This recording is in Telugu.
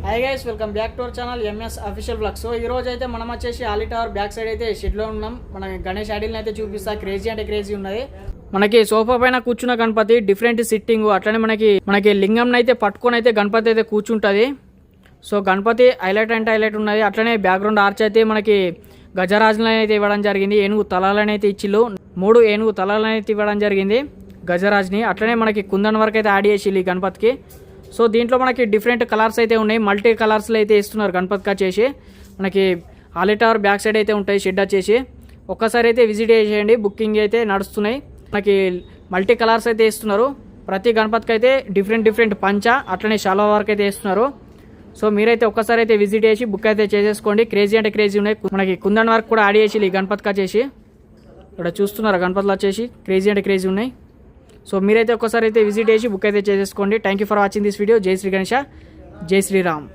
Hi guys, welcome back to our channel MS official blog. So ఈ రోజు అయితే మనం వచ్చేసి ఆలి టవర్ బ్యాక్ సైడ్ అయితే షెడ్లో ఉన్నాం. మన గణేష్ ఐడిల్ని అయితే చూపిస్తా. క్రేజీ అంటే క్రేజీ ఉన్నది. మనకి సోఫా పైన కూర్చున్న గణపతి డిఫరెంట్ సిట్టింగ్, అట్లనే మనకి లింగం అయితే పట్టుకొని అయితే గణపతి అయితే కూర్చుంటుంది. సో గణపతి హైలైట్ అంటే హైలైట్ ఉన్నది. అట్లనే బ్యాక్గ్రౌండ్ ఆర్చ్ అయితే మనకి గజరాజులను అయితే ఇవ్వడం జరిగింది. ఏనుగు తలాలను అయితే ఇచ్చిళ్ళు, 3 ఏనుగు తలాలను అయితే ఇవ్వడం జరిగింది గజరాజ్ని. అట్లనే మనకి కుందన్ వరకు అయితే యాడ్ చేసి ఈ గణపతికి. సో దీంట్లో మనకి డిఫరెంట్ కలర్స్ అయితే ఉన్నాయి, మల్టీ కలర్స్లో అయితే ఇస్తున్నారు గణపతికి వచ్చేసి. మనకి ఆలి టవర్ బ్యాక్ సైడ్ అయితే ఉంటాయి షెడ్ వచ్చేసి. ఒక్కసారి అయితే విజిట్ చేసేయండి, బుకింగ్ అయితే నడుస్తున్నాయి. మనకి మల్టీ కలర్స్ అయితే ఇస్తున్నారు. ప్రతి గణపతికి అయితే డిఫరెంట్ పంచ, అట్లనే షాలో వరకు అయితే ఇస్తున్నారు. సో మీరైతే ఒక్కసారి అయితే విజిట్ చేసి బుక్ అయితే చేసేసుకోండి. క్రేజీ అంటే క్రేజీ ఉన్నాయి. మనకి కుందన్ వర్క్ కూడా యాడ్ చేసి ఈ గణపతికి వచ్చేసి. ఇక్కడ చూస్తున్నారు గణపతులు వచ్చేసి క్రేజీ అంటే క్రేజీ ఉన్నాయి. సో మీరైతే ఒక్కసారి అయితే విజిట్ చేసి బుక్ అయితే చేసేసుకోండి. Thank you for watching this video. జై శ్రీ గణేష, జై శ్రీరామ్.